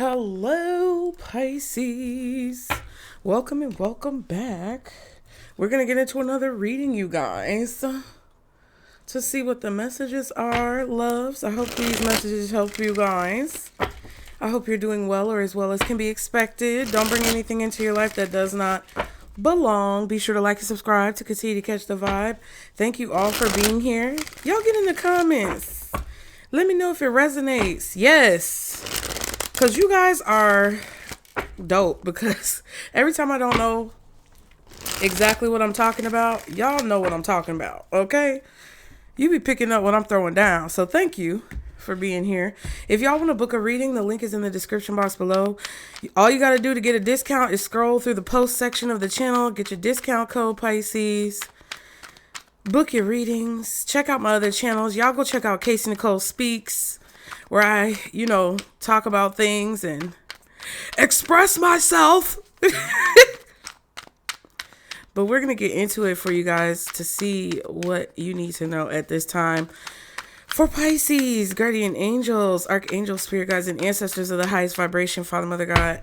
Hello, Pisces. Welcome and welcome back. We're going to get into another reading, you guys, to see what the messages are, loves. I hope these messages help you guys. I hope you're doing well, or as well as can be expected. Don't bring anything into your life that does not belong. Be sure to like and subscribe to continue to catch the vibe. Thank you all for being here. Y'all get in the comments. Let me know if it resonates. Yes. Because you guys are dope. Because every time I don't know exactly what I'm talking about, y'all know what I'm talking about. Okay? You be picking up what I'm throwing down. So thank you for being here. If y'all want to book a reading, the link is in the description box below. All you got to do to get a discount is scroll through the post section of the channel. Get your discount code, Pisces. Book your readings. Check out my other channels. Y'all go check out Casey Nicole Speaks, where I, talk about things and express myself. But we're going to get into it for you guys to see what you need to know at this time. For Pisces, guardian angels, archangels, spirit guides, and ancestors of the highest vibration, Father, Mother, God,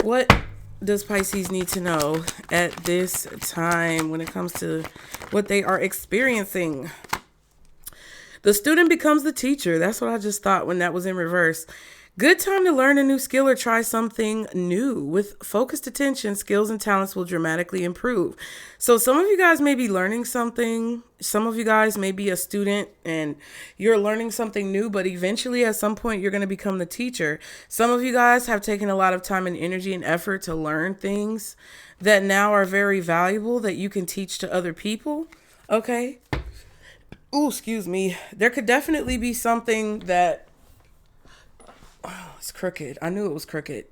what does Pisces need to know at this time when it comes to what they are experiencing? The student becomes the teacher. That's what I just thought when that was in reverse. Good time to learn a new skill or try something new. With focused attention, skills and talents will dramatically improve. So some of you guys may be learning something. Some of you guys may be a student and you're learning something new, but eventually at some point you're going to become the teacher. Some of you guys have taken a lot of time and energy and effort to learn things that now are very valuable that you can teach to other people. Okay. Ooh, excuse me. There could definitely be something that... Oh, it's crooked. I knew it was crooked.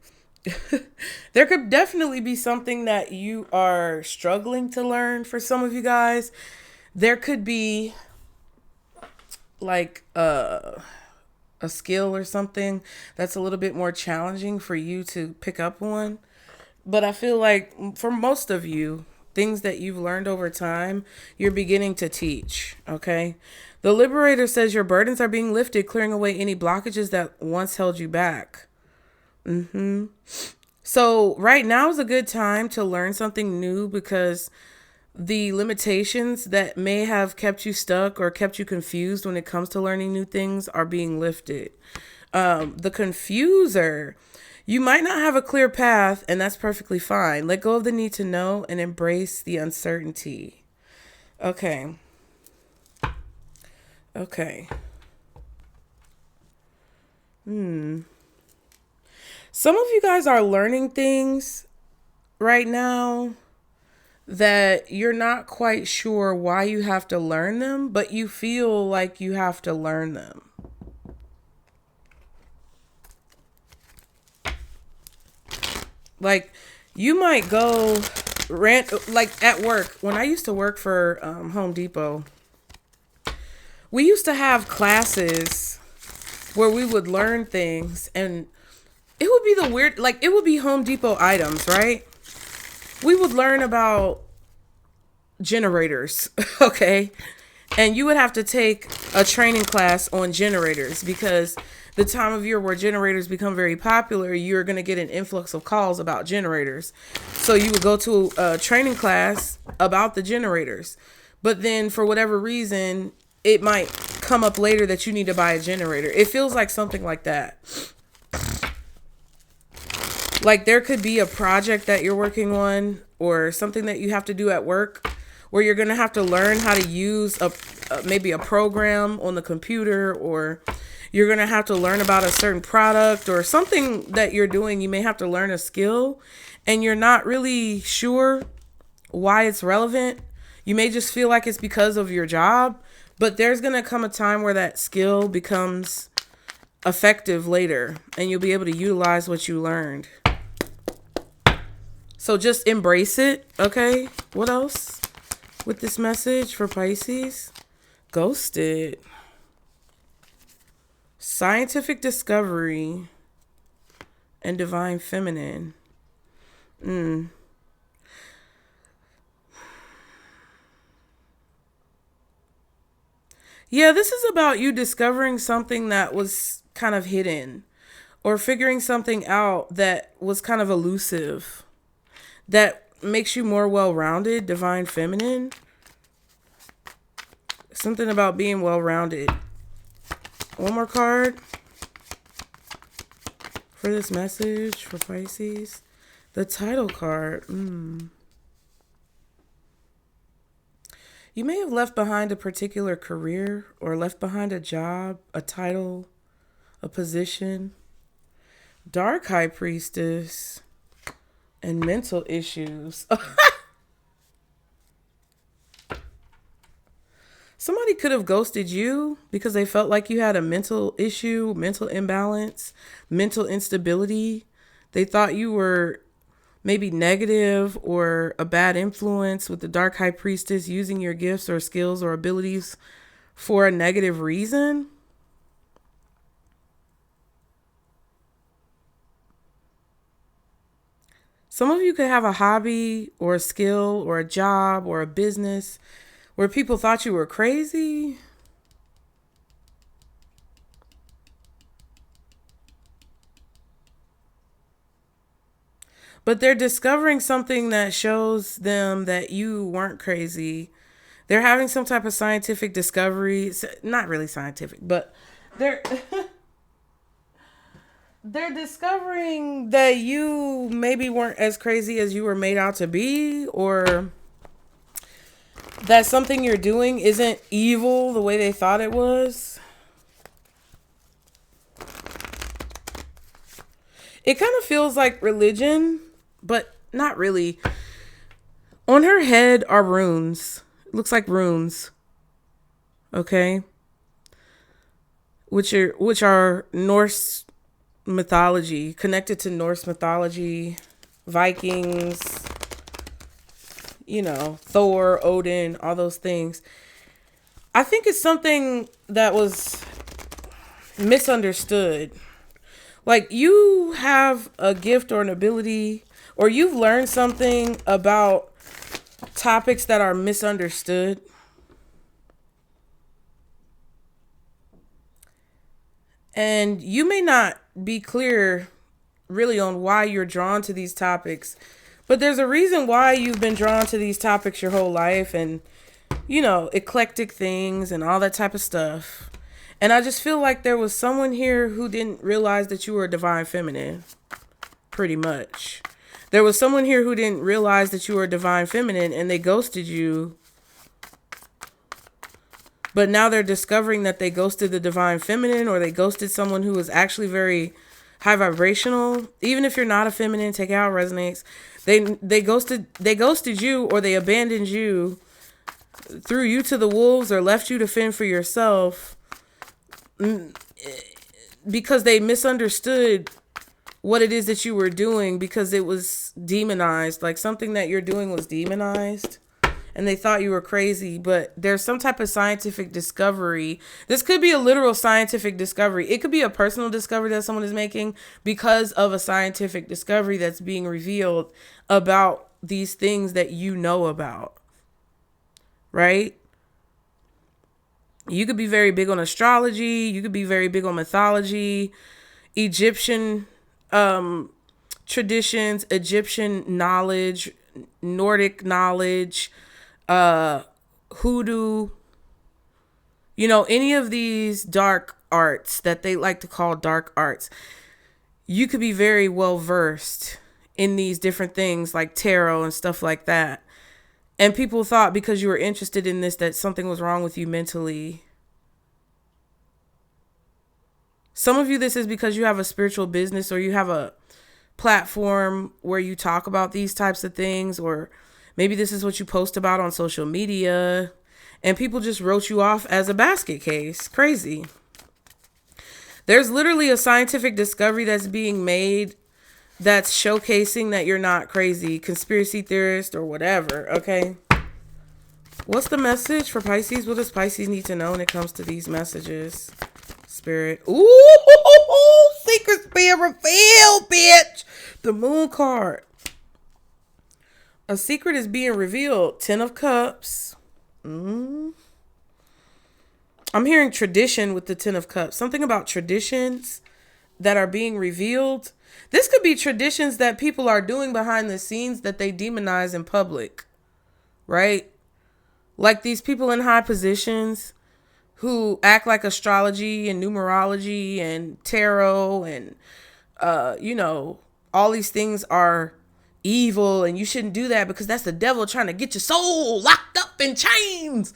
There could definitely be something that you are struggling to learn for some of you guys. There could be like a skill or something that's a little bit more challenging for you to pick up on. But I feel like for most of you, things that you've learned over time, you're beginning to teach, okay? The Liberator says your burdens are being lifted, clearing away any blockages that once held you back. So right now is a good time to learn something new because the limitations that may have kept you stuck or kept you confused when it comes to learning new things are being lifted. The confuser, you might not have a clear path, and that's perfectly fine. Let go of the need to know and embrace the uncertainty. Okay. Some of you guys are learning things right now that you're not quite sure why you have to learn them, but you feel like you have to learn them. Like, you might go like at work. When I used to work for Home Depot, we used to have classes where we would learn things, and it would be it would be Home Depot items, right? We would learn about generators, okay? And you would have to take a training class on generators because the time of year where generators become very popular, you're going to get an influx of calls about generators. So you would go to a training class about the generators. But then for whatever reason, it might come up later that you need to buy a generator. It feels like something like that. Like there could be a project that you're working on or something that you have to do at work where you're going to have to learn how to use maybe a program on the computer, or you're going to have to learn about a certain product or something that you're doing. You may have to learn a skill and you're not really sure why it's relevant. You may just feel like it's because of your job, but there's going to come a time where that skill becomes effective later and you'll be able to utilize what you learned. So just embrace it, okay? What else with this message for Pisces? Ghosted. Scientific discovery and divine feminine. Yeah, this is about you discovering something that was kind of hidden, or figuring something out that was kind of elusive, that makes you more well-rounded, divine feminine. Something about being well-rounded. One more card for this message for Pisces. The title card. You may have left behind a particular career or left behind a job, a title, a position. Dark High Priestess and mental issues. Somebody could have ghosted you because they felt like you had a mental issue, mental imbalance, mental instability. They thought you were maybe negative or a bad influence, with the Dark High Priestess using your gifts or skills or abilities for a negative reason. Some of you could have a hobby or a skill or a job or a business where people thought you were crazy. But they're discovering something that shows them that you weren't crazy. They're having some type of scientific discovery. Not really scientific, but they're they're discovering that you maybe weren't as crazy as you were made out to be, or that something you're doing isn't evil the way they thought it was. It kind of feels like religion, but not really. On her head are runes. It looks like runes. Okay? Which are Norse mythology, connected to Norse mythology, Vikings, Thor, Odin, all those things. I think it's something that was misunderstood. Like, you have a gift or an ability, or you've learned something about topics that are misunderstood. And you may not be clear really on why you're drawn to these topics, but there's a reason why you've been drawn to these topics your whole life, and, eclectic things and all that type of stuff. And I just feel like there was someone here who didn't realize that you were a divine feminine, pretty much. There was someone here who didn't realize that you were a divine feminine, and they ghosted you. But now they're discovering that they ghosted the divine feminine, or they ghosted someone who was actually very high vibrational. Even if you're not a feminine, take it how it resonates. They ghosted you, or they abandoned you, threw you to the wolves, or left you to fend for yourself, because they misunderstood what it is that you were doing, because it was demonized. Like, something that you're doing was demonized, and they thought you were crazy. But there's some type of scientific discovery. This could be a literal scientific discovery. It could be a personal discovery that someone is making because of a scientific discovery that's being revealed about these things that you know about, right? You could be very big on astrology. You could be very big on mythology, Egyptian traditions, Egyptian knowledge, Nordic knowledge, hoodoo, any of these dark arts that they like to call dark arts. You could be very well versed in these different things like tarot and stuff like that. And people thought because you were interested in this that something was wrong with you mentally. Some of you, this is because you have a spiritual business, or you have a platform where you talk about these types of things, or maybe this is what you post about on social media, and people just wrote you off as a basket case. Crazy. There's literally a scientific discovery that's being made that's showcasing that you're not crazy, conspiracy theorist, or whatever, okay? What's the message for Pisces? What does Pisces need to know when it comes to these messages? Spirit. Ooh, secrets being revealed, bitch. The Moon card. A secret is being revealed. 10 of Cups. I'm hearing tradition with the 10 of Cups. Something about traditions. that are being revealed. This could be traditions that people are doing behind the scenes that they demonize in public, right? Like these people in high positions who act like astrology and numerology and tarot and, all these things are evil and you shouldn't do that because that's the devil trying to get your soul locked up in chains.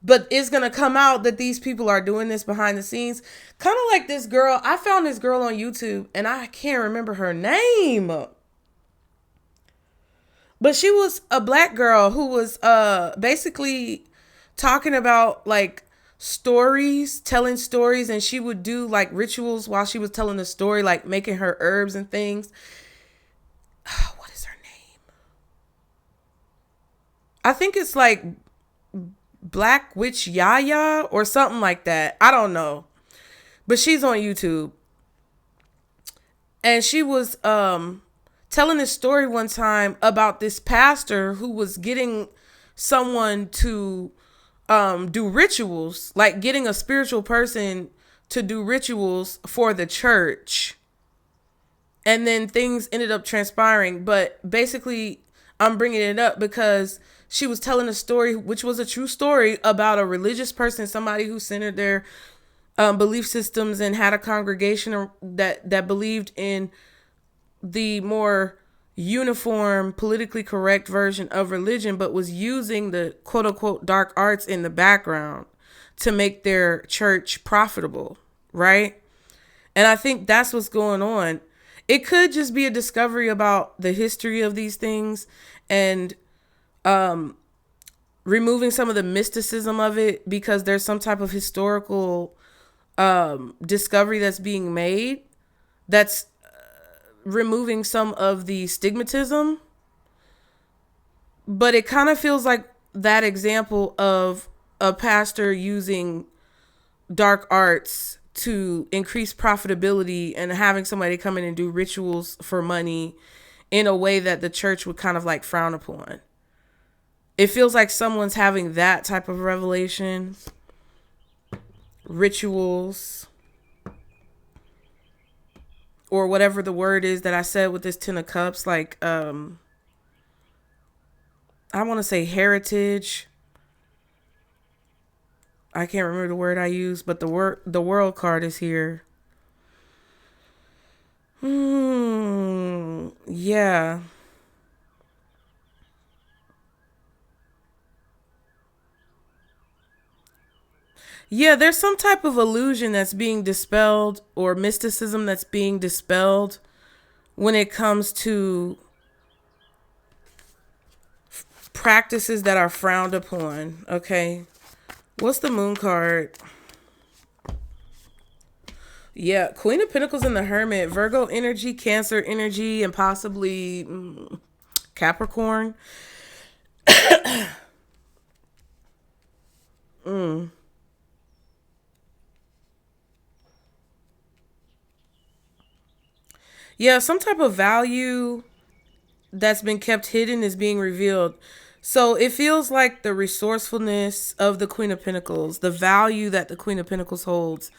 But it's going to come out that these people are doing this behind the scenes. Kind of like this girl. I found this girl on YouTube and I can't remember her name. But she was a black girl who was basically talking about like stories, telling stories. And she would do like rituals while she was telling the story, like making her herbs and things. What is her name? I think it's like Black Witch Yaya or something like that. I don't know. But she's on YouTube. And she was telling this story one time about this pastor who was getting someone to do rituals, like getting a spiritual person to do rituals for the church. And then things ended up transpiring. But basically, I'm bringing it up because she was telling a story, which was a true story, about a religious person, somebody who centered their belief systems and had a congregation that believed in the more uniform, politically correct version of religion, but was using the quote unquote dark arts in the background to make their church profitable, right? And I think that's what's going on. It could just be a discovery about the history of these things and removing some of the mysticism of it because there's some type of historical discovery that's being made that's removing some of the stigmatism. But it kind of feels like that example of a pastor using dark arts to increase profitability and having somebody come in and do rituals for money in a way that the church would kind of like frown upon. It feels like someone's having that type of revelation, rituals, or whatever the word is that I said with this 10 of cups, like, I want to say heritage. I can't remember the word I used, but the world card is here. Yeah. Yeah, there's some type of illusion that's being dispelled or mysticism that's being dispelled when it comes to practices that are frowned upon. Okay. What's the moon card? Yeah, Queen of Pentacles and the Hermit, Virgo energy, Cancer energy, and possibly Capricorn. Yeah, some type of value that's been kept hidden is being revealed. So it feels like the resourcefulness of the Queen of Pentacles, the value that the Queen of Pentacles holds,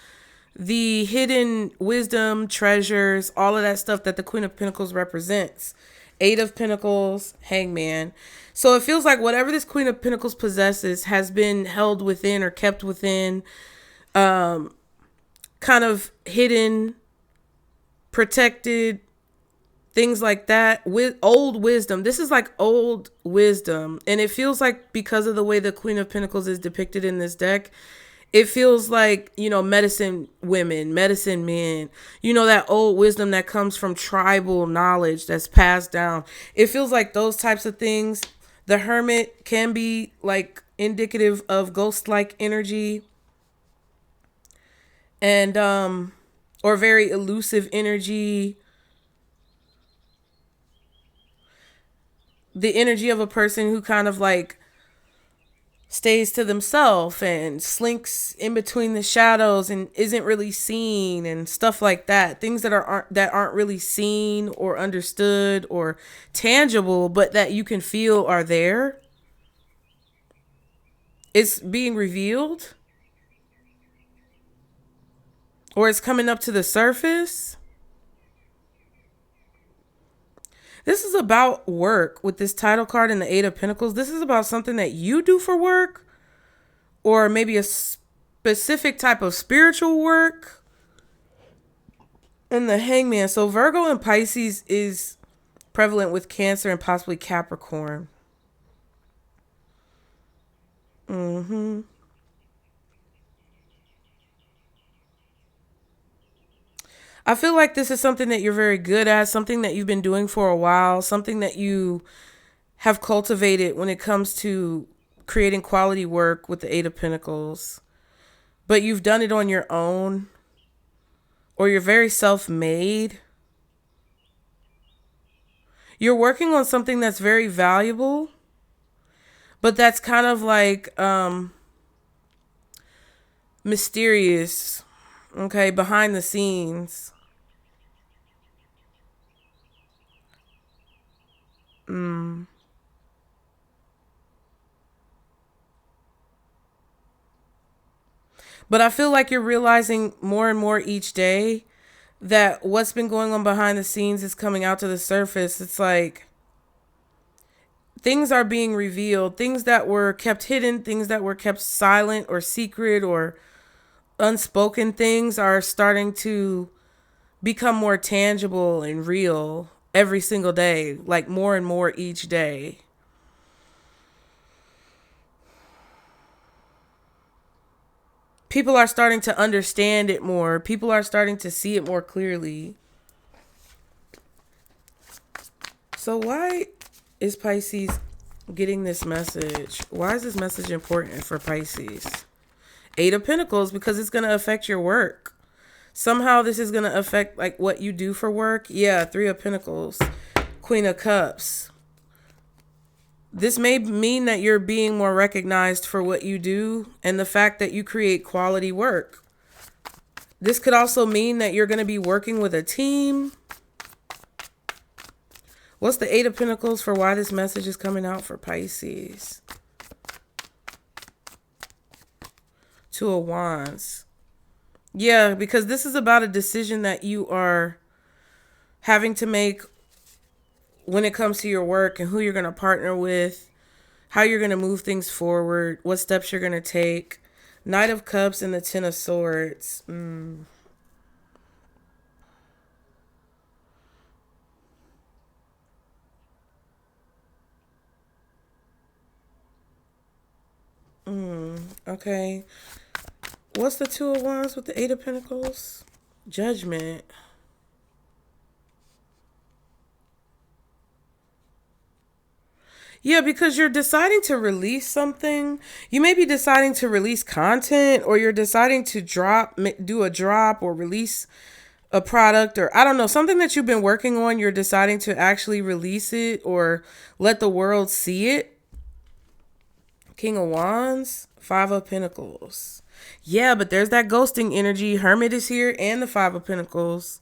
the hidden wisdom, treasures, all of that stuff that the Queen of Pentacles represents. Eight of Pentacles, Hangman. So it feels like whatever this Queen of Pentacles possesses has been held within or kept within, kind of hidden, protected, things like that. With old wisdom. This is like old wisdom. And it feels like because of the way the Queen of Pentacles is depicted in this deck, it feels like, medicine women, medicine men, that old wisdom that comes from tribal knowledge that's passed down. It feels like those types of things. The Hermit can be like indicative of ghost-like energy and, or very elusive energy. The energy of a person who kind of like stays to themselves and slinks in between the shadows and isn't really seen and stuff like that. Things that aren't really seen or understood or tangible, but that you can feel are there. It's being revealed. or it's coming up to the surface. This is about work with this title card and the Eight of Pentacles. This is about something that you do for work, or maybe a specific type of spiritual work. And the Hangman. So Virgo and Pisces is prevalent with Cancer and possibly Capricorn. I feel like this is something that you're very good at, something that you've been doing for a while, something that you have cultivated when it comes to creating quality work with the Eight of Pentacles. But you've done it on your own, or you're very self-made. You're working on something that's very valuable, but that's kind of like mysterious, okay, behind the scenes. But I feel like you're realizing more and more each day that what's been going on behind the scenes is coming out to the surface. It's like things are being revealed, things that were kept hidden, things that were kept silent or secret or unspoken things are starting to become more tangible and real every single day, like more and more each day. People are starting to understand it more. People are starting to see it more clearly. So why is Pisces getting this message? Why is this message important for Pisces? Eight of Pentacles, because it's going to affect your work. Somehow this is going to affect like what you do for work. Yeah, Three of Pentacles, Queen of Cups. This may mean that you're being more recognized for what you do and the fact that you create quality work. This could also mean that you're going to be working with a team. What's the Eight of Pentacles for why this message is coming out for Pisces? Two of Wands. Yeah, because this is about a decision that you are having to make when it comes to your work and who you're going to partner with, how you're going to move things forward, what steps you're going to take. Knight of Cups and the Ten of Swords. Okay. What's the Two of Wands with the Eight of Pentacles? Judgment. Yeah, because you're deciding to release something. You may be deciding to release content, or you're deciding to do a drop or release a product, or I don't know, something that you've been working on. You're deciding to actually release it or let the world see it. King of Wands, Five of Pentacles. Yeah, but there's that ghosting energy. Hermit is here and the Five of Pentacles.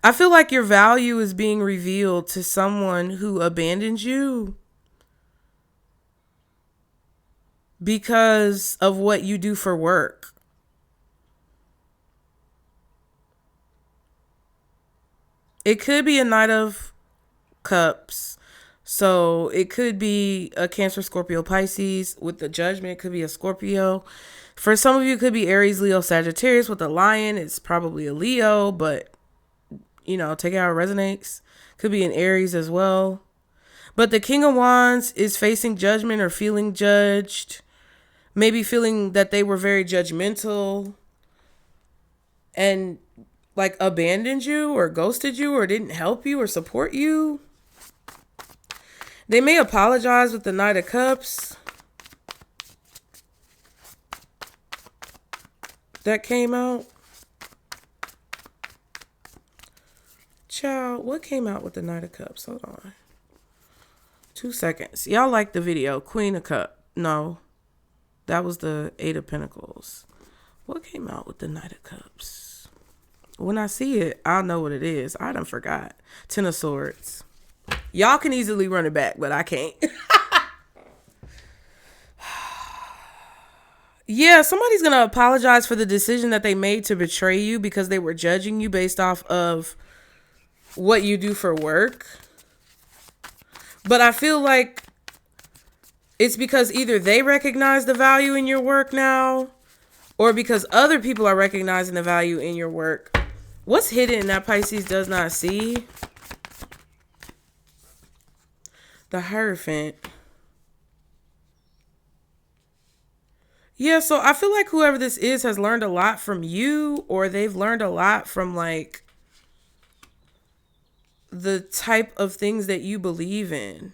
I feel like your value is being revealed to someone who abandoned you because of what you do for work. It could be a Knight of Cups. So it could be a Cancer, Scorpio, Pisces with the Judgment. It could be a Scorpio. For some of you, it could be Aries, Leo, Sagittarius with the Lion. It's probably a Leo, but you know, take it how it resonates. Could be an Aries as well. But the King of Wands is facing judgment or feeling judged. Maybe feeling that they were very judgmental and like abandoned you or ghosted you or didn't help you or support you. They may apologize with the Knight of Cups that came out. Child, what came out with the Knight of Cups? Hold on. 2 seconds. Y'all like the video. Queen of Cups. No. That was the Eight of Pentacles. What came out with the Knight of Cups? When I see it, I'll know what it is. I done forgot. Ten of Swords. Y'all can easily run it back, but I can't. Yeah, somebody's going to apologize for the decision that they made to betray you because they were judging you based off of what you do for work. But I feel like it's because either they recognize the value in your work now, or because other people are recognizing the value in your work. What's hidden that Pisces does not see? The Hierophant. Yeah, so I feel like whoever this is has learned a lot from you, or they've learned a lot from like the type of things that you believe in.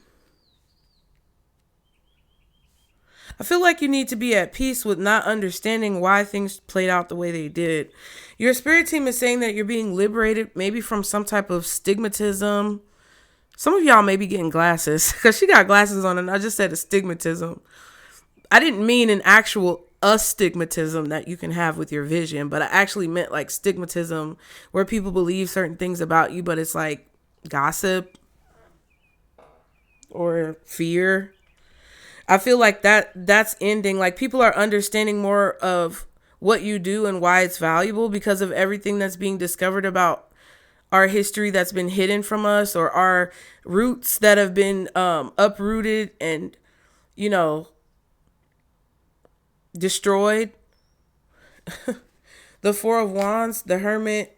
I feel like you need to be at peace with not understanding why things played out the way they did. Your spirit team is saying that you're being liberated maybe from some type of stigmatism. Some of y'all may be getting glasses because she got glasses on and I just said astigmatism. I didn't mean an actual astigmatism that you can have with your vision, but I actually meant like stigmatism where people believe certain things about you, but it's like gossip or fear. I feel like that's ending. Like people are understanding more of what you do and why it's valuable because of everything that's being discovered about our history that's been hidden from us, or our roots that have been uprooted and, destroyed. The Four of Wands, the Hermit.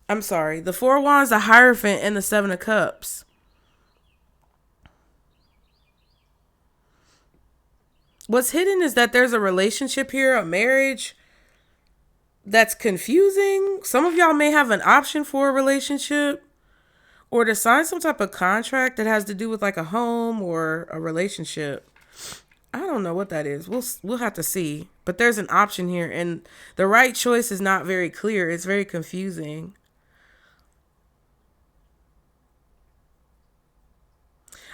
I'm sorry. The Four of Wands, the Hierophant, and the Seven of Cups. What's hidden is that there's a relationship here, a marriage that's confusing. Some of y'all may have an option for a relationship or to sign some type of contract that has to do with like a home or a relationship. I don't know what that is. We'll have to see. But there's an option here and the right choice is not very clear. It's very confusing.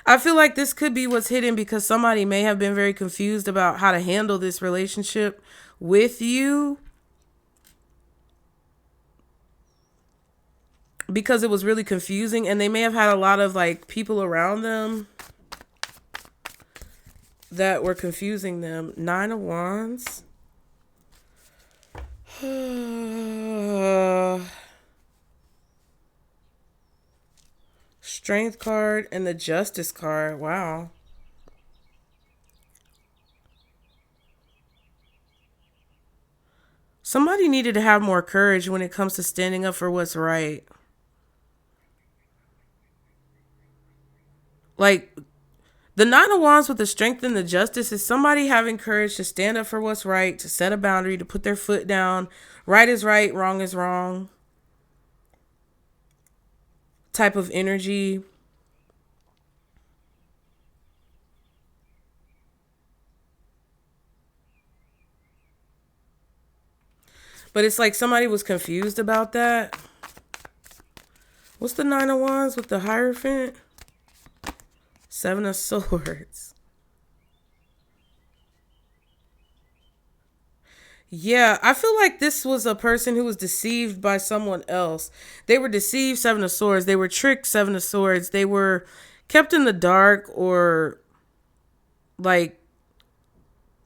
I feel like this could be what's hidden because somebody may have been very confused about how to handle this relationship with you because it was really confusing, and they may have had a lot of like people around them that were confusing them. Nine of Wands. Strength card and the Justice card. Wow. Somebody needed to have more courage when it comes to standing up for what's right. Like, the Nine of Wands with the Strength and the Justice is somebody having courage to stand up for what's right, to set a boundary, to put their foot down. Right is right, wrong is wrong. Type of energy. But it's like somebody was confused about that. What's the Nine of Wands with the Hierophant? Seven of Swords. Yeah, I feel like this was a person who was deceived by someone else. They were deceived, Seven of Swords. They were tricked, Seven of Swords. They were kept in the dark, or like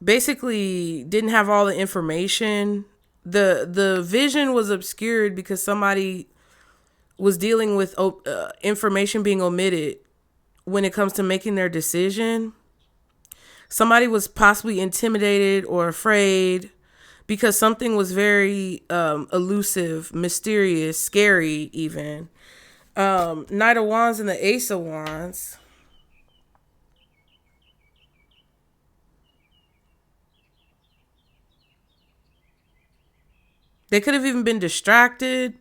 basically didn't have all the information. The vision was obscured because somebody was dealing with information being omitted when it comes to making their decision. Somebody was possibly intimidated or afraid because something was very elusive, mysterious, scary even. Knight of Wands and the Ace of Wands. They could have even been distracted.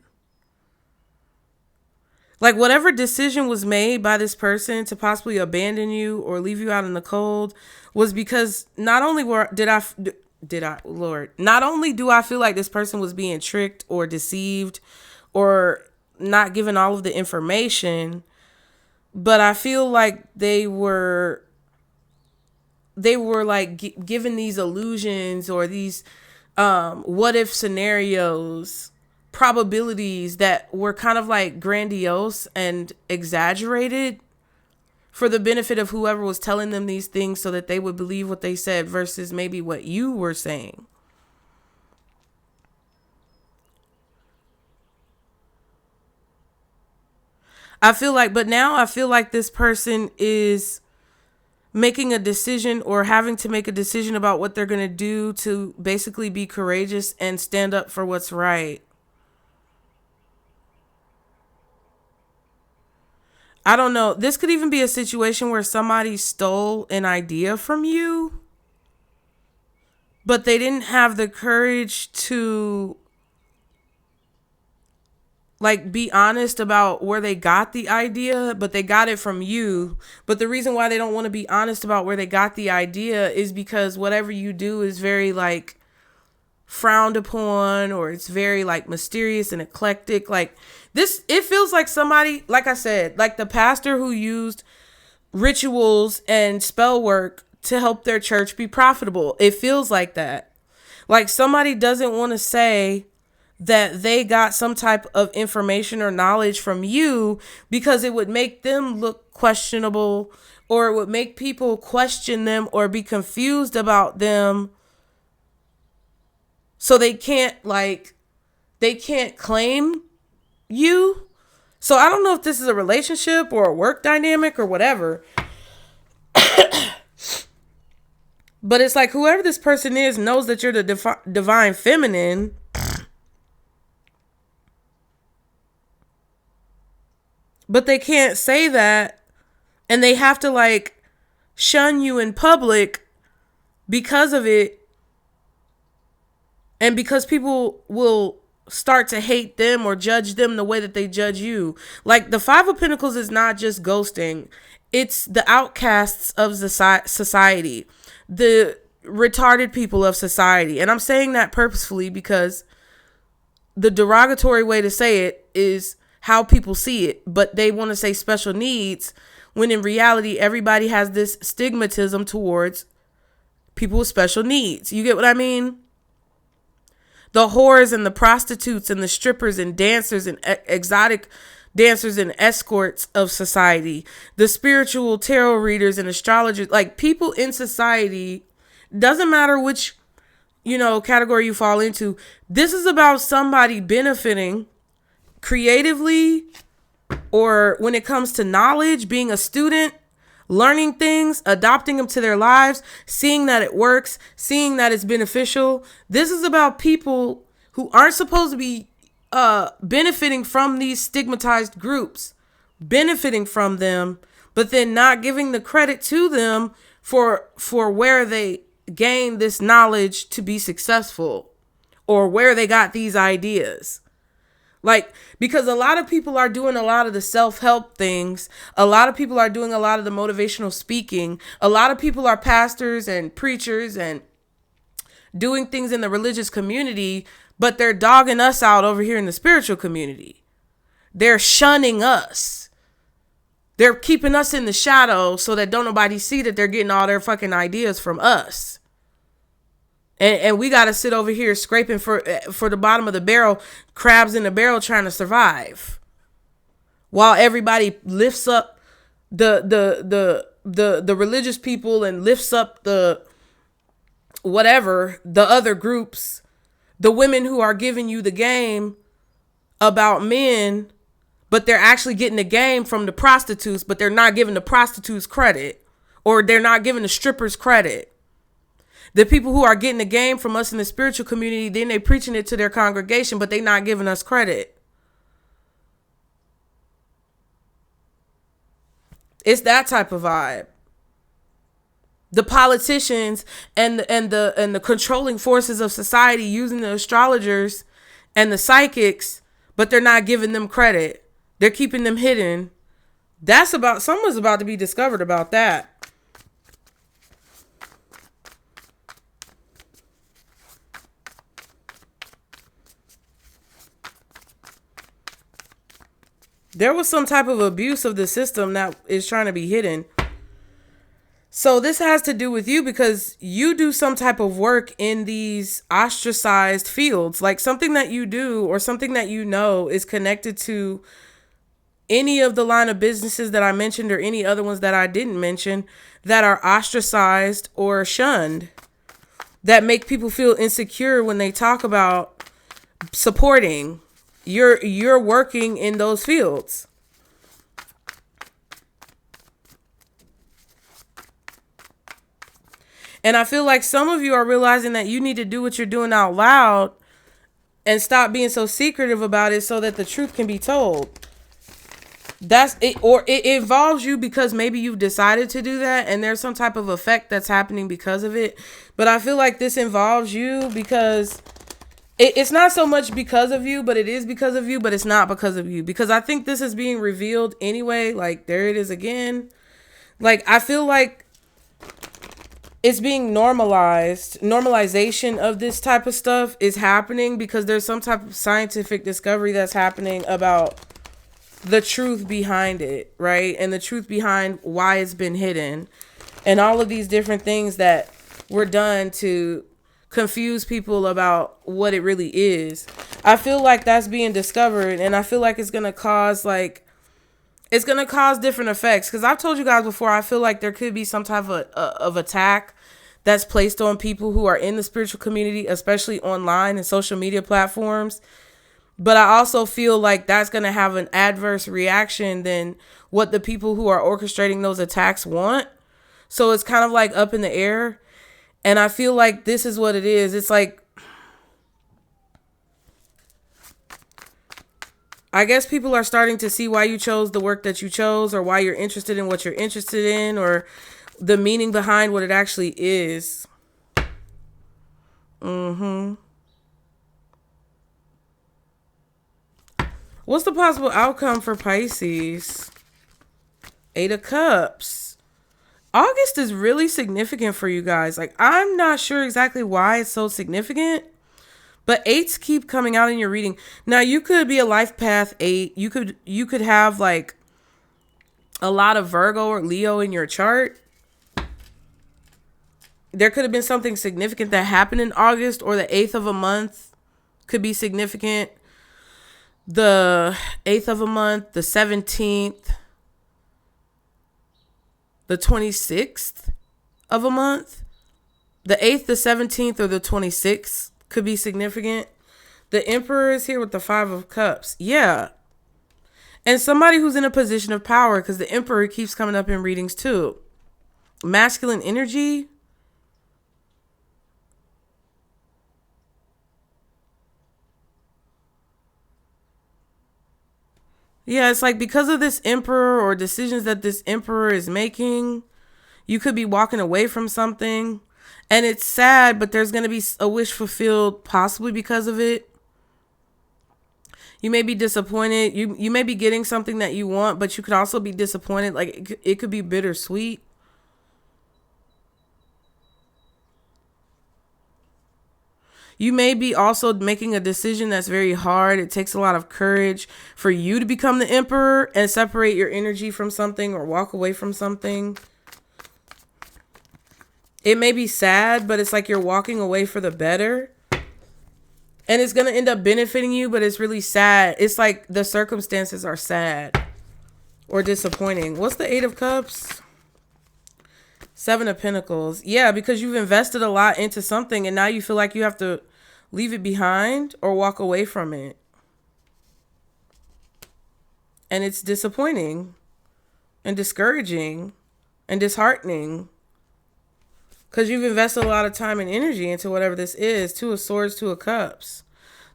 Like whatever decision was made by this person to possibly abandon you or leave you out in the cold was because not only not only do I feel like this person was being tricked or deceived or not given all of the information, but I feel like they were like given these illusions or these what if scenarios, probabilities that were kind of like grandiose and exaggerated for the benefit of whoever was telling them these things so that they would believe what they said versus maybe what you were saying. But now I feel like this person is making a decision or having to make a decision about what they're going to do to basically be courageous and stand up for what's right. I don't know. This could even be a situation where somebody stole an idea from you, but they didn't have the courage to be honest about where they got the idea, but they got it from you. But the reason why they don't want to be honest about where they got the idea is because whatever you do is very frowned upon, or it's very mysterious and eclectic. It feels like somebody, like I said, like the pastor who used rituals and spell work to help their church be profitable. It feels like that. Like somebody doesn't want to say that they got some type of information or knowledge from you because it would make them look questionable, or it would make people question them or be confused about them. So they can't claim you. So I don't know if this is a relationship or a work dynamic or whatever. But it's like whoever this person is knows that you're the divine feminine. But they can't say that, and they have to shun you in public because of it. And because people will start to hate them or judge them the way that they judge you. Like the Five of Pentacles is not just ghosting. It's the outcasts of society, the retarded people of society. And I'm saying that purposefully because the derogatory way to say it is how people see it, but they want to say special needs when in reality, everybody has this stigmatism towards people with special needs. You get what I mean? The whores and the prostitutes and the strippers and dancers and exotic dancers and escorts of society, the spiritual tarot readers and astrologers, people in society, doesn't matter which, category you fall into. This is about somebody benefiting creatively, or when it comes to knowledge, being a student, learning things, adopting them to their lives, seeing that it works, seeing that it's beneficial. This is about people who aren't supposed to be benefiting from these stigmatized groups, benefiting from them, but then not giving the credit to them for where they gained this knowledge to be successful, or where they got these ideas. Because a lot of people are doing a lot of the self-help things. A lot of people are doing a lot of the motivational speaking. A lot of people are pastors and preachers and doing things in the religious community, but they're dogging us out over here in the spiritual community. They're shunning us. They're keeping us in the shadow so that don't nobody see that they're getting all their fucking ideas from us. And we got to sit over here scraping for the bottom of the barrel, crabs in the barrel trying to survive. While everybody lifts up the religious people and lifts up the other groups, the women who are giving you the game about men, but they're actually getting the game from the prostitutes, but they're not giving the prostitutes credit, or they're not giving the strippers credit. The people who are getting the game from us in the spiritual community, then they preaching it to their congregation, but they not giving us credit. It's that type of vibe. The politicians and the controlling forces of society using the astrologers and the psychics, but they're not giving them credit. They're keeping them hidden. Someone's about to be discovered about that. There was some type of abuse of the system that is trying to be hidden. So this has to do with you because you do some type of work in these ostracized fields, like something that you do or something that you know is connected to any of the line of businesses that I mentioned or any other ones that I didn't mention that are ostracized or shunned, that make people feel insecure when they talk about supporting. You're working in those fields. And I feel like some of you are realizing that you need to do what you're doing out loud and stop being so secretive about it so that the truth can be told. That's it. Or it involves you because maybe you've decided to do that and there's some type of effect that's happening because of it. But I feel like this involves you because it's not so much because of you, but it is because of you, but it's not because of you. Because I think this is being revealed anyway. Like, there it is again. Like, I feel like it's being normalized. Normalization of this type of stuff is happening because there's some type of scientific discovery that's happening about the truth behind it, right? And the truth behind why it's been hidden. And all of these different things that were done to confuse people about what it really is. I feel like that's being discovered, and I feel like it's going to cause different effects. Because I've told you guys before, I feel like there could be some type of attack that's placed on people who are in the spiritual community, especially online and social media platforms. But I also feel like that's going to have an adverse reaction than what the people who are orchestrating those attacks want. So it's kind of like up in the air. And I feel like this is what it is. It's like, I guess people are starting to see why you chose the work that you chose, or why you're interested in what you're interested in, or the meaning behind what it actually is. What's the possible outcome for Pisces? 8 of Cups. August is really significant for you guys. Like, I'm not sure exactly why it's so significant, but 8s keep coming out in your reading. Now, you could be a life path 8. You could have like a lot of Virgo or Leo in your chart. There could have been something significant that happened in August, or the 8th of a month could be significant. The 8th of a month, the 17th, the 26th of a month, the 8th, the 17th, or the 26th could be significant. The Emperor is here with the 5 of Cups. Yeah. And somebody who's in a position of power, because the Emperor keeps coming up in readings too. Masculine energy. Yeah, it's like because of this Emperor, or decisions that this Emperor is making, you could be walking away from something. And it's sad, but there's going to be a wish fulfilled possibly because of it. You may be disappointed. You may be getting something that you want, but you could also be disappointed. Like, it could be bittersweet. You may be also making a decision that's very hard. It takes a lot of courage for you to become the Emperor and separate your energy from something or walk away from something. It may be sad, but it's like you're walking away for the better. And it's going to end up benefiting you, but it's really sad. It's like the circumstances are sad or disappointing. What's the 8 of Cups? 7 of Pentacles. Yeah, because you've invested a lot into something and now you feel like you have to leave it behind or walk away from it. And it's disappointing and discouraging and disheartening because you've invested a lot of time and energy into whatever this is. 2 of Swords, 2 of Cups,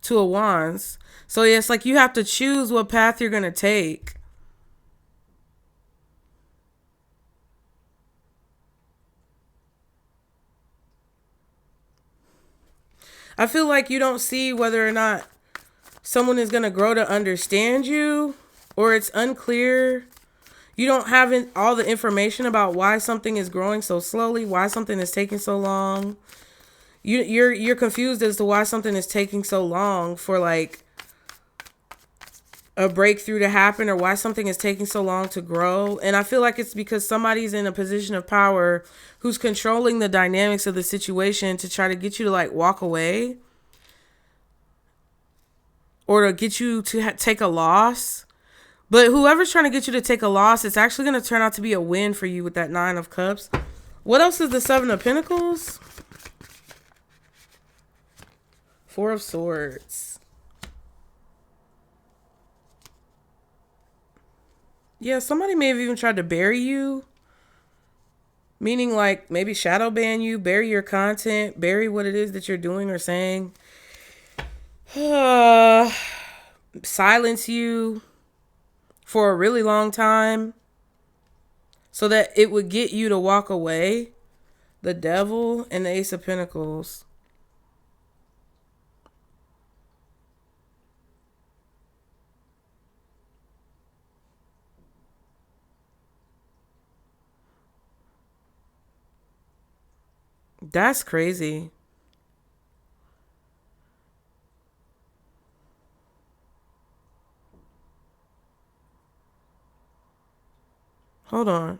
2 of Wands. So yeah, it's like you have to choose what path you're going to take. I feel like you don't see whether or not someone is going to grow to understand you, or it's unclear. You don't have all the information about why something is growing so slowly, why something is taking so long. You're confused as to why something is taking so long for like a breakthrough to happen, or why something is taking so long to grow. And I feel like it's because somebody's in a position of power who's controlling the dynamics of the situation to try to get you to like walk away, or to get you to take a loss. But whoever's trying to get you to take a loss, it's actually going to turn out to be a win for you with that 9 of Cups. What else is the 7 of Pentacles? 4 of Swords. Yeah, somebody may have even tried to bury you. Meaning like maybe shadow ban you, bury your content, bury what it is that you're doing or saying. Silence you for a really long time so that it would get you to walk away. The Devil and the Ace of Pentacles. That's crazy. Hold on.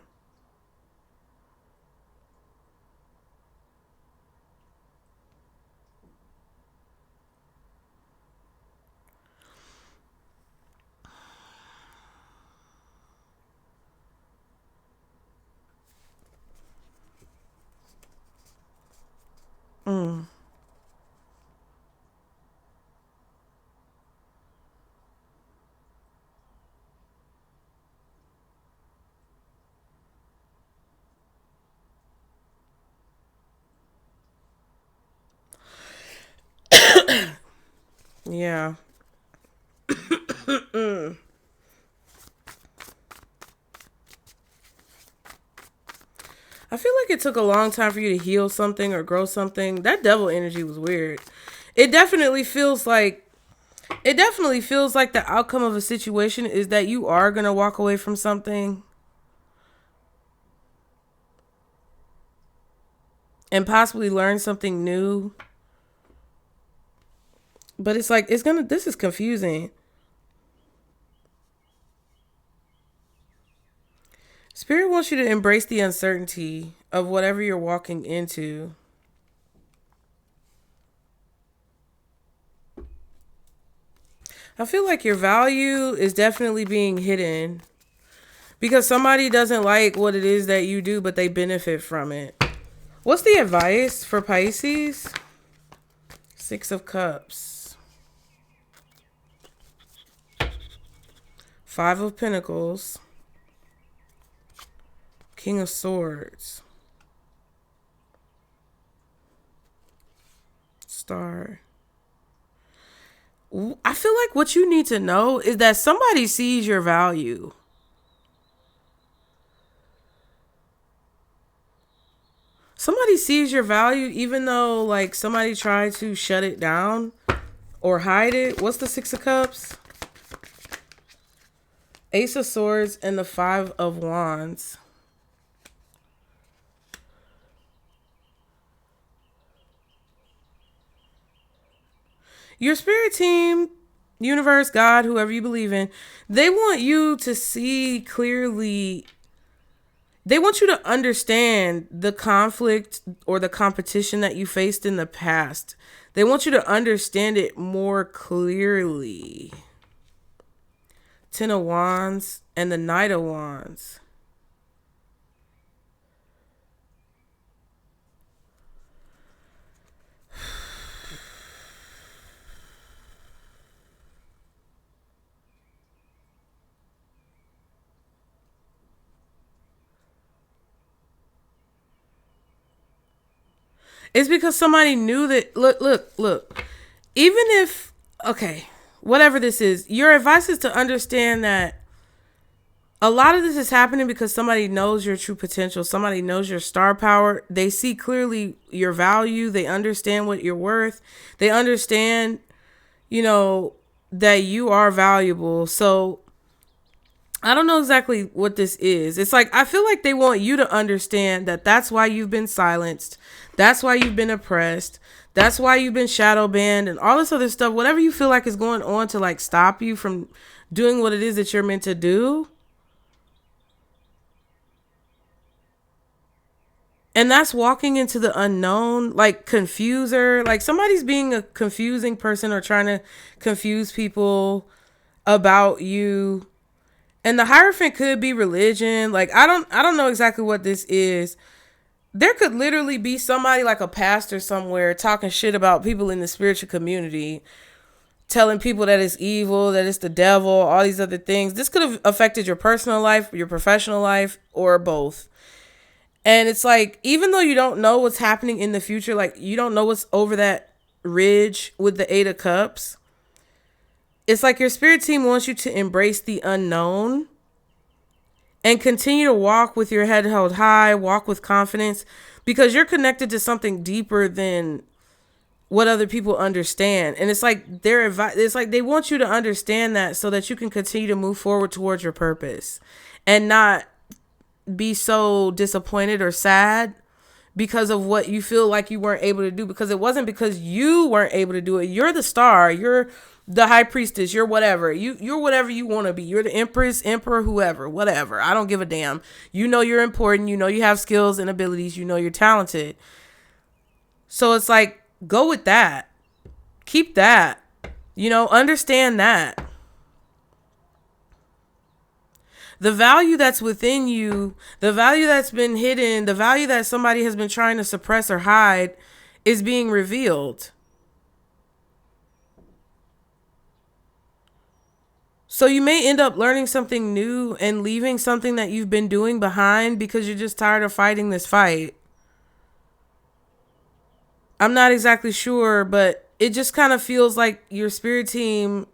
Yeah. I feel like it took a long time for you to heal something or grow something. That devil energy was weird. It definitely feels like the outcome of a situation is that you are going to walk away from something and possibly learn something new. But it's like this is confusing. Spirit wants you to embrace the uncertainty of whatever you're walking into. I feel like your value is definitely being hidden because somebody doesn't like what it is that you do, but they benefit from it. What's the advice for Pisces? 6 of Cups. 5 of Pentacles. King of Swords. Star. I feel like what you need to know is that somebody sees your value. Somebody sees your value even though like somebody tried to shut it down or hide it. What's the 6 of Cups? Ace of Swords and the 5 of Wands. Your spirit team, universe, God, whoever you believe in, they want you to see clearly. They want you to understand the conflict or the competition that you faced in the past. They want you to understand it more clearly. 10 of Wands and the Knight of Wands. It's because somebody knew that. Look. Even if, okay, whatever this is, your advice is to understand that a lot of this is happening because somebody knows your true potential. Somebody knows your star power. They see clearly your value. They understand what you're worth. They understand, that you are valuable. So I don't know exactly what this is. It's like, I feel like they want you to understand that that's why you've been silenced. That's why you've been oppressed. That's why you've been shadow banned and all this other stuff. Whatever you feel like is going on to like stop you from doing what it is that you're meant to do. And that's walking into the unknown, like confuser, like somebody's being a confusing person or trying to confuse people about you. And the Hierophant could be religion. Like, I don't know exactly what this is. There could literally be somebody like a pastor somewhere talking shit about people in the spiritual community, telling people that it's evil, that it's the devil, all these other things. This could have affected your personal life, your professional life, or both. And it's like, even though you don't know what's happening in the future, like you don't know what's over that ridge with the Eight of Cups, it's like your spirit team wants you to embrace the unknown and continue to walk with your head held high, walk with confidence, because you're connected to something deeper than what other people understand. And it's like it's like they want you to understand that so that you can continue to move forward towards your purpose and not be so disappointed or sad because of what you feel like you weren't able to do, because it wasn't because you weren't able to do it. You're the star. You're the high priestess. You're whatever. You're whatever you want to be. You're the empress, emperor, whoever, whatever. I don't give a damn. You know you're important. You know you have skills and abilities. You know you're talented. So it's like, go with that. Keep that. Understand that. The value that's within you, the value that's been hidden, the value that somebody has been trying to suppress or hide is being revealed. So you may end up learning something new and leaving something that you've been doing behind because you're just tired of fighting this fight. I'm not exactly sure, but it just kind of feels like your spirit team,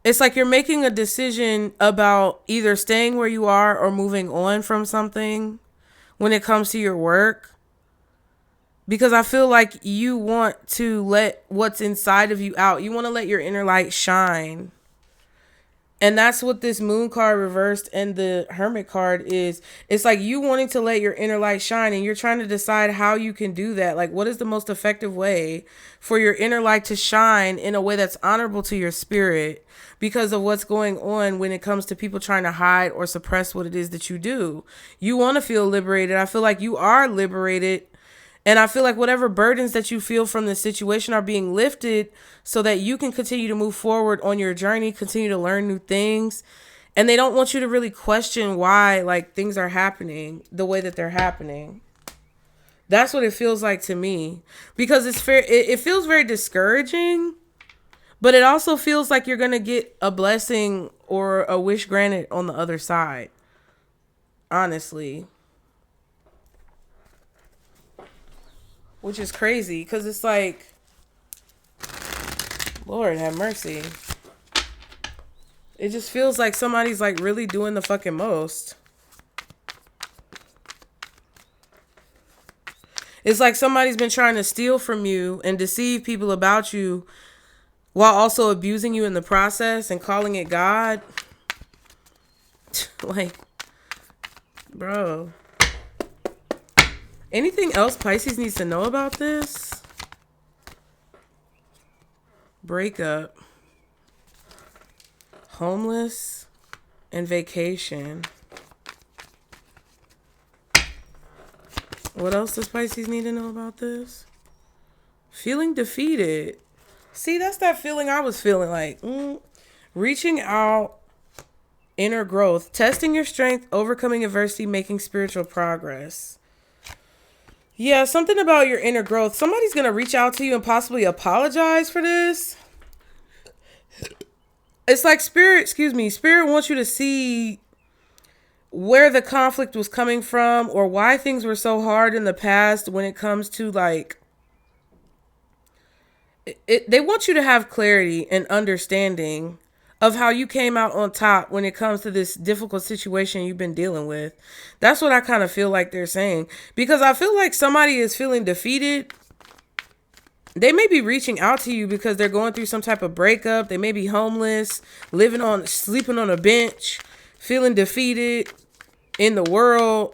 it's like you're making a decision about either staying where you are or moving on from something when it comes to your work. Because I feel like you want to let what's inside of you out. You want to let your inner light shine. And that's what this Moon card reversed and the Hermit card is. It's like you wanting to let your inner light shine, and you're trying to decide how you can do that. Like, what is the most effective way for your inner light to shine in a way that's honorable to your spirit because of what's going on when it comes to people trying to hide or suppress what it is that you do. You want to feel liberated. I feel like you are liberated. And I feel like whatever burdens that you feel from this situation are being lifted so that you can continue to move forward on your journey, continue to learn new things. And they don't want you to really question why, like, things are happening the way that they're happening. That's what it feels like to me, because it's fair. It feels very discouraging, but it also feels like you're going to get a blessing or a wish granted on the other side. Honestly. Which is crazy, because it's like, Lord have mercy. It just feels like somebody's like really doing the fucking most. It's like somebody's been trying to steal from you and deceive people about you while also abusing you in the process and calling it God. Like, bro. Anything else Pisces needs to know about this? Breakup. Homeless. And vacation. What else does Pisces need to know about this? Feeling defeated. See, that's that feeling I was feeling, like reaching out, inner growth, testing your strength, overcoming adversity, making spiritual progress. Yeah, something about your inner growth. Somebody's going to reach out to you and possibly apologize for this. It's like spirit wants you to see where the conflict was coming from or why things were so hard in the past when it comes to like, they want you to have clarity and understanding of how you came out on top when it comes to this difficult situation you've been dealing with. That's what I kind of feel like they're saying. Because I feel like somebody is feeling defeated. They may be reaching out to you because they're going through some type of breakup. They may be homeless, sleeping on a bench, feeling defeated in the world.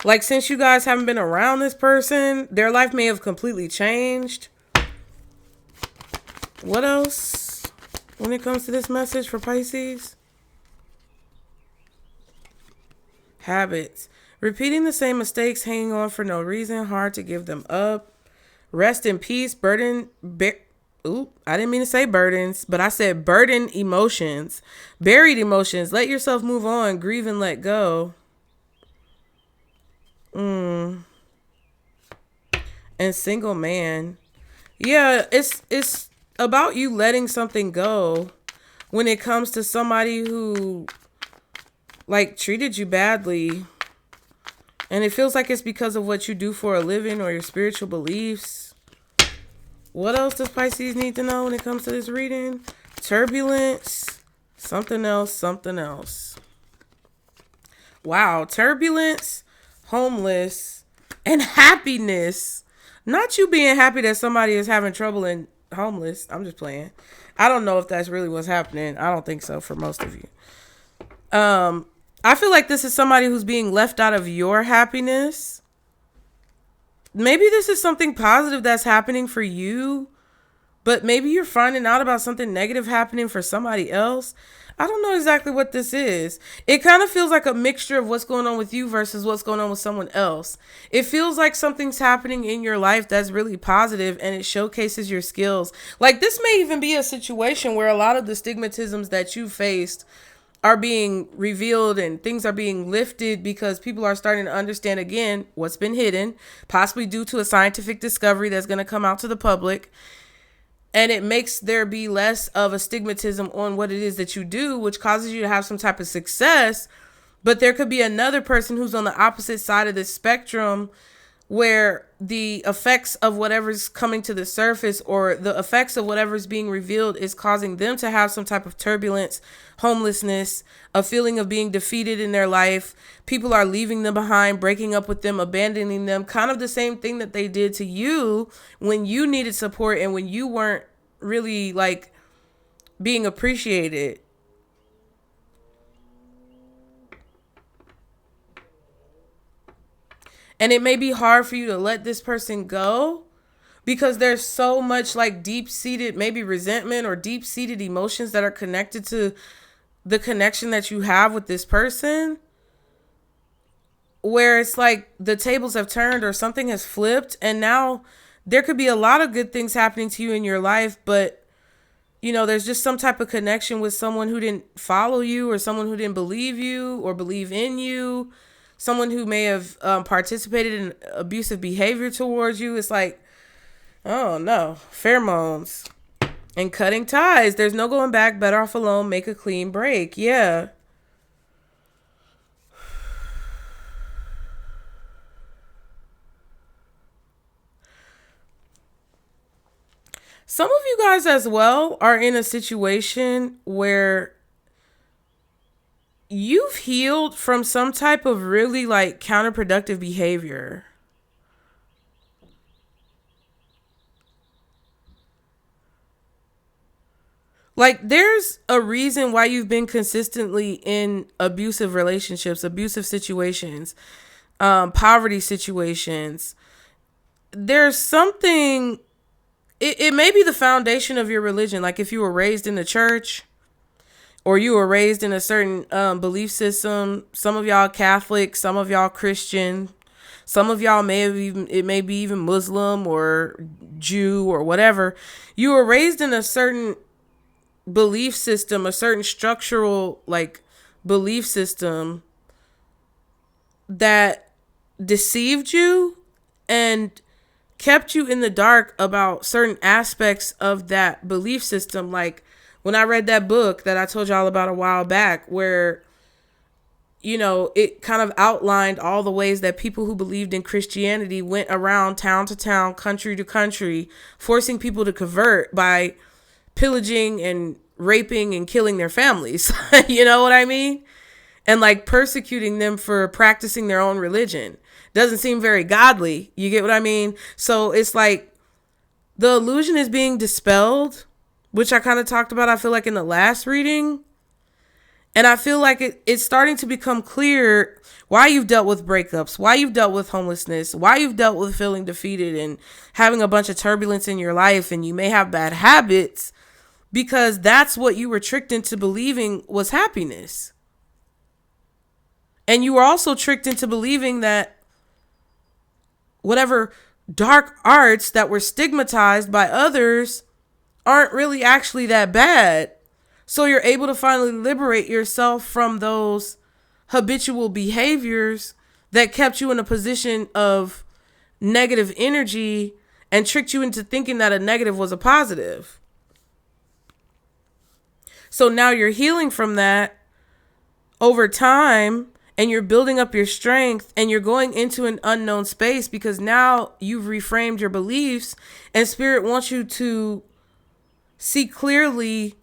Like, since you guys haven't been around this person, their life may have completely changed. What else when it comes to this message for Pisces? Habits. Repeating the same mistakes, hanging on for no reason, hard to give them up. Rest in peace, I didn't mean to say burdens, but I said burden emotions, buried emotions. Let yourself move on, grieve and let go. And single man. Yeah, it's about you letting something go when it comes to somebody who like treated you badly. And it feels like it's because of what you do for a living or your spiritual beliefs. What else does Pisces need to know when it comes to this reading? Turbulence, something else. Wow, turbulence, homeless, and happiness. Not you being happy that somebody is having trouble and homeless. I'm just playing. I don't know if that's really what's happening. I don't think so for most of you. I feel like this is somebody who's being left out of your happiness. Maybe this is something positive that's happening for you, but maybe you're finding out about something negative happening for somebody else. I don't know exactly what this is. It kind of feels like a mixture of what's going on with you versus what's going on with someone else. It feels like something's happening in your life that's really positive and it showcases your skills. Like this may even be a situation where a lot of the stigmatisms that you faced are being revealed and things are being lifted because people are starting to understand again what's been hidden, possibly due to a scientific discovery that's going to come out to the public. And it makes there be less of a stigmatism on what it is that you do, which causes you to have some type of success. But there could be another person who's on the opposite side of the spectrum where the effects of whatever's coming to the surface or the effects of whatever's being revealed is causing them to have some type of turbulence, homelessness, a feeling of being defeated in their life. People are leaving them behind, breaking up with them, abandoning them. Kind of the same thing that they did to you when you needed support and when you weren't really like being appreciated. And it may be hard for you to let this person go because there's so much like deep-seated, maybe resentment or deep-seated emotions that are connected to the connection that you have with this person, where it's like the tables have turned or something has flipped. And now there could be a lot of good things happening to you in your life, but you know, there's just some type of connection with someone who didn't follow you or someone who didn't believe you or believe in you. Someone who may have participated in abusive behavior towards you. It's like, oh no, pheromones and cutting ties. There's no going back. Better off alone. Make a clean break. Yeah. Some of you guys as well are in a situation where you've healed from some type of really like counterproductive behavior. Like there's a reason why you've been consistently in abusive relationships, abusive situations, poverty situations. There's something, it may be the foundation of your religion. Like if you were raised in the church, or you were raised in a certain belief system. Some of y'all Catholic, some of y'all Christian, some of y'all it may be even Muslim or Jew or whatever. You were raised in a certain belief system, a certain structural like belief system that deceived you and kept you in the dark about certain aspects of that belief system. Like when I read that book that I told y'all about a while back, where, you know, it kind of outlined all the ways that people who believed in Christianity went around town to town, country to country, forcing people to convert by pillaging and raping and killing their families. You know what I mean? And like persecuting them for practicing their own religion. Doesn't seem very godly. You get what I mean? So it's like the illusion is being dispelled, which I kind of talked about, I feel like, in the last reading. And I feel like it's starting to become clear why you've dealt with breakups, why you've dealt with homelessness, why you've dealt with feeling defeated and having a bunch of turbulence in your life. And you may have bad habits because that's what you were tricked into believing was happiness. And you were also tricked into believing that whatever dark arts that were stigmatized by others aren't really actually that bad. So you're able to finally liberate yourself from those habitual behaviors that kept you in a position of negative energy and tricked you into thinking that a negative was a positive. So now you're healing from that over time, and you're building up your strength, and you're going into an unknown space because now you've reframed your beliefs, and Spirit wants you to see clearly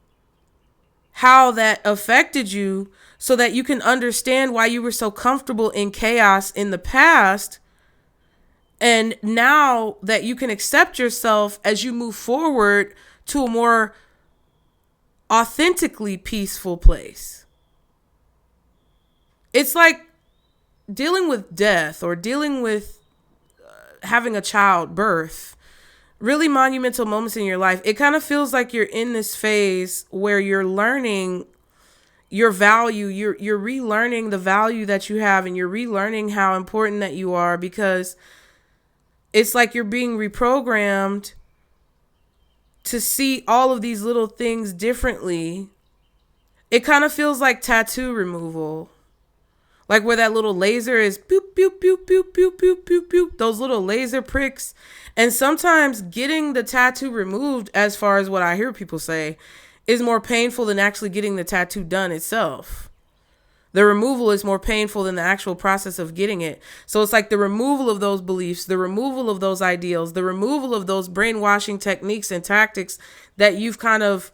how that affected you so that you can understand why you were so comfortable in chaos in the past. And now that you can accept yourself as you move forward to a more authentically peaceful place. It's like dealing with death or dealing with having a child birth, really monumental moments in your life. It kind of feels like you're in this phase where you're learning your value. You're relearning the value that you have, and you're relearning how important that you are, because it's like you're being reprogrammed to see all of these little things differently. It kind of feels like tattoo removal. Like where that little laser is, boop, boop, boop, boop, boop, boop, boop, boop. Those little laser pricks. And sometimes getting the tattoo removed, as far as what I hear people say, is more painful than actually getting the tattoo done itself. The removal is more painful than the actual process of getting it. So it's like the removal of those beliefs, the removal of those ideals, the removal of those brainwashing techniques and tactics that you've kind of,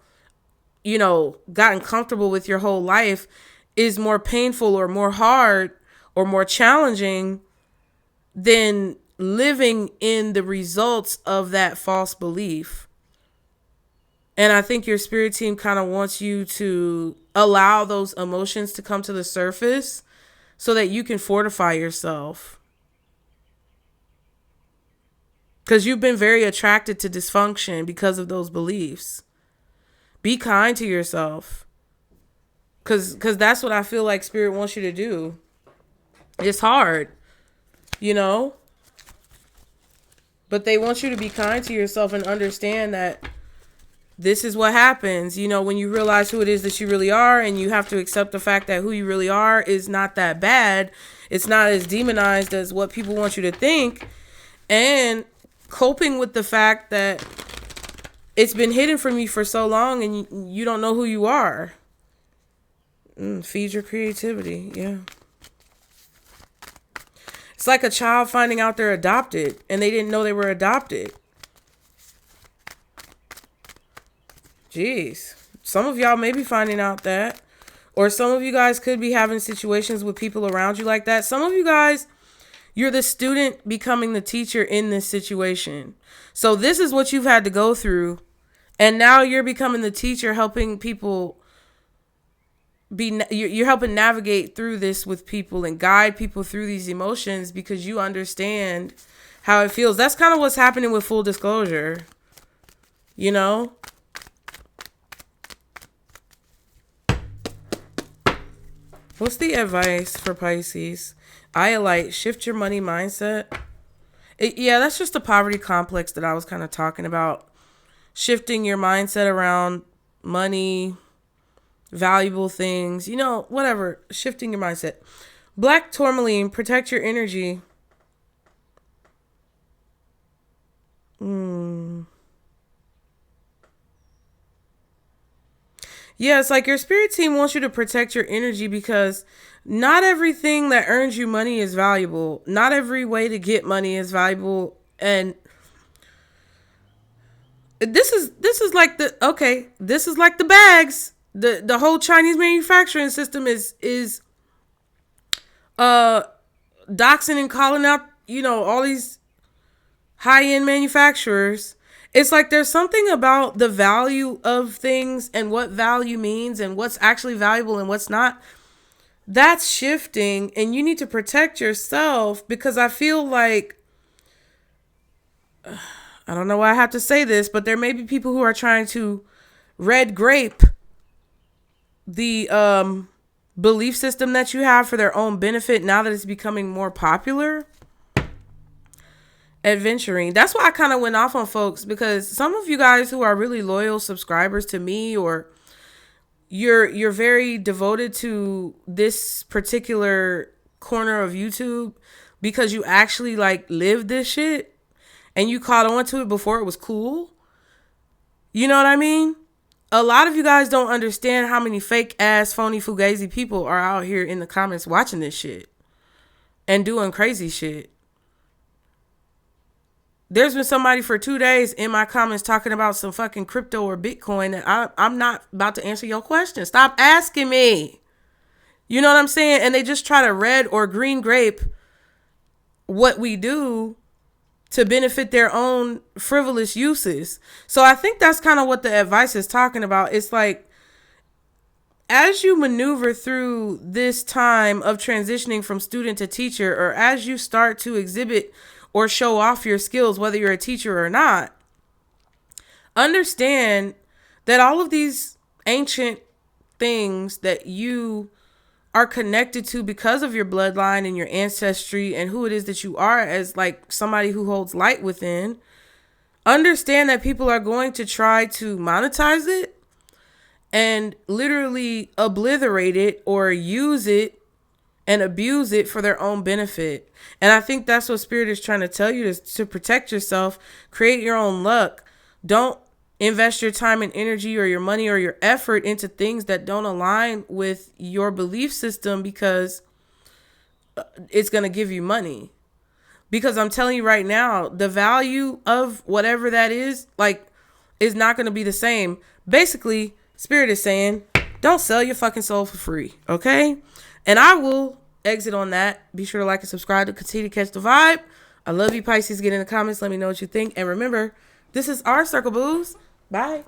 gotten comfortable with your whole life, is more painful or more hard or more challenging than living in the results of that false belief. And I think your spirit team kind of wants you to allow those emotions to come to the surface so that you can fortify yourself. Because you've been very attracted to dysfunction because of those beliefs. Be kind to yourself. Because that's what I feel like Spirit wants you to do. It's hard, But they want you to be kind to yourself and understand that this is what happens, when you realize who it is that you really are, and you have to accept the fact that who you really are is not that bad. It's not as demonized as what people want you to think. And coping with the fact that it's been hidden from you for so long and you don't know who you are. Feed your creativity. Yeah. It's like a child finding out they're adopted and they didn't know they were adopted. Jeez. Some of y'all may be finding out that. Or some of you guys could be having situations with people around you like that. Some of you guys, you're the student becoming the teacher in this situation. So this is what you've had to go through. And now you're becoming the teacher, helping people you're helping navigate through this with people and guide people through these emotions because you understand how it feels. That's kind of what's happening with full disclosure. What's the advice for Pisces? Iolite, shift your money mindset. That's just the poverty complex that I was kind of talking about. Shifting your mindset around money, valuable things, whatever. Shifting your mindset. Black tourmaline, protect your energy. Yeah, it's like your spirit team wants you to protect your energy because not everything that earns you money is valuable. Not every way to get money is valuable. And this is like the bags. The whole Chinese manufacturing system is doxing and calling out, all these high-end manufacturers. It's like there's something about the value of things and what value means and what's actually valuable and what's not. That's shifting, and you need to protect yourself because I feel like, I don't know why I have to say this, but there may be people who are trying to red grape the belief system that you have for their own benefit now that it's becoming more popular. Adventuring. That's why I kind of went off on folks, because some of you guys who are really loyal subscribers to me, or you're very devoted to this particular corner of YouTube because you actually like live this shit and you caught on to it before it was cool. You know what I mean? A lot of you guys don't understand how many fake ass, phony, fugazi people are out here in the comments watching this shit and doing crazy shit. There's been somebody for 2 days in my comments talking about some fucking crypto or Bitcoin that I'm not about to answer your question. Stop asking me. You know what I'm saying? And they just try to red or green grape what we do to benefit their own frivolous uses. So I think that's kind of what the advice is talking about. It's like, as you maneuver through this time of transitioning from student to teacher, or as you start to exhibit or show off your skills, whether you're a teacher or not, understand that all of these ancient things that you are connected to because of your bloodline and your ancestry and who it is that you are as like somebody who holds light within, understand that people are going to try to monetize it and literally obliterate it or use it and abuse it for their own benefit. And I think that's what Spirit is trying to tell you, to protect yourself, create your own luck. Don't invest your time and energy or your money or your effort into things that don't align with your belief system because it's going to give you money. Because I'm telling you right now, the value of whatever that is, like, is not going to be the same. Basically, Spirit is saying, don't sell your fucking soul for free, okay? And I will exit on that. Be sure to like and subscribe to continue to catch the vibe. I love you, Pisces. Get in the comments. Let me know what you think. And remember, this is our Circle Booze. Bye.